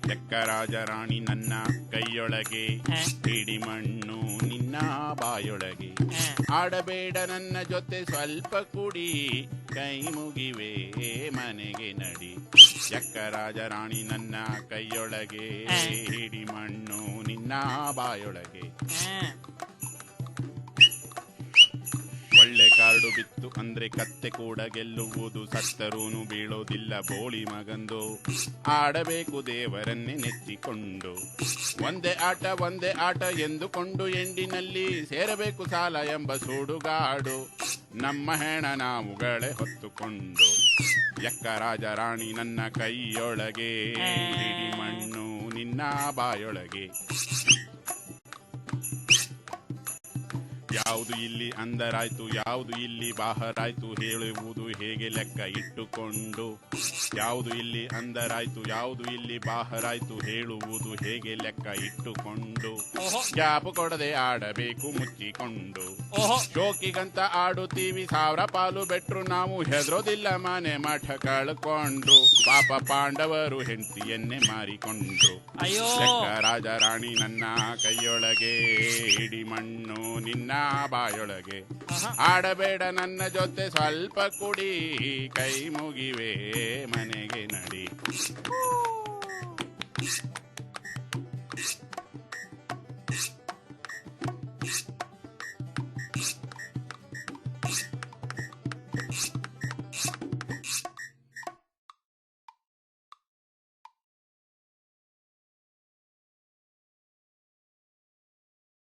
ಲೆಕ್ಕ ರಾಜರಾಣಿ ನನ್ನ ಕೈಯೊಳಗೆ, ಹಿಡಿ ಮಣ್ಣು ನಿನ್ನ ಬಾಯೊಳಗೆ. ಆಡಬೇಡ ನನ್ನ ಜೊತೆ ಸ್ವಲ್ಪ ಕುಡಿ, ಕೈ ಮುಗಿವೆ ಮನೆಗೆ ನಡಿ. ಲೆಕ್ಕ ರಾಜರಾಣಿ ನನ್ನ ಕೈಯೊಳಗೆ, ಹಿಡಿ ಮಣ್ಣು ನಿನ್ನ ಬಾಯೊಳಗೆ. ಒಳ್ಳೆ ಕಾರ್ಡು ಬಿತ್ತು ಅಂದ್ರೆ ಕತ್ತೆ ಕೂಡ ಗೆಲ್ಲುವುದು, ಸತ್ತರೂನು ಬೀಳೋದಿಲ್ಲ ಬೋಳಿ ಮಗಂದು. ಆಡಬೇಕು ದೇವರನ್ನೇ ನೆಚ್ಚಿಕೊಂಡು, ಒಂದೇ ಆಟ ಎಂದುಕೊಂಡು ಎಂಡಿನಲ್ಲಿ ಸೇರಬೇಕು ಸಾಲ ಎಂಬ ಸುಡುಗಾಡು. ನಮ್ಮ ಹೆಣ ನಾವುಗಳೇ ಹೊತ್ತುಕೊಂಡು. ಲೆಕ್ಕ ರಾಜರಾಣಿ ನನ್ನ ಕೈಯೊಳಗೆ, ಹಿಡಿ ಮಣ್ಣು ನಿನ್ನ ಬಾಯೊಳಗೆ. ಯಾವುದು ಇಲ್ಲಿ ಅಂದರಾಯ್ತು, ಯಾವುದು ಇಲ್ಲಿ ಬಾಹರಾಯ್ತು, ಹೇಳುವುದು ಹೇಗೆ ಲೆಕ್ಕ ಇಟ್ಟುಕೊಂಡು. ಯಾವುದು ಇಲ್ಲಿ ಅಂದರಾಯ್ತು, ಯಾವುದು ಇಲ್ಲಿ ಬಾಹರಾಯ್ತು, ಹೇಳುವುದು ಹೇಗೆ ಲೆಕ್ಕ ಇಟ್ಟುಕೊಂಡು. ಗ್ಯಾಪ್ ಕೊಡದೆ ಆಡಬೇಕು ಮುಚ್ಚಿಕೊಂಡು. ಶೋಕಿಗಂತ ಆಡುತ್ತೀವಿ, 1000 ಪಾಲು ಬೆಟ್ರು ನಾವು ಹೆದರೋದಿಲ್ಲ ಮನೆ ಮಠ ಕಳ್ಕೊಂಡ್ರು. ಪಾಪ ಪಾಂಡವರು ಹೆಂಡತಿಯನ್ನೇ ಮಾರಿಕೊಂಡ್ರು. ಲೆಕ್ಕ ರಾಜರಾಣಿ ನನ್ನ ಕೈಯೊಳಗೆ, ಹಿಡಿ ಮಣ್ಣು ನಿನ್ನ ಬಾಯೊಳಗೆ. ಆಡಬೇಡ ನನ್ನ ಜೊತೆ ಸ್ವಲ್ಪ ಕುಡಿ, ಕೈ ಮುಗಿವೆ ಮನೆಗೆ ನಡಿ.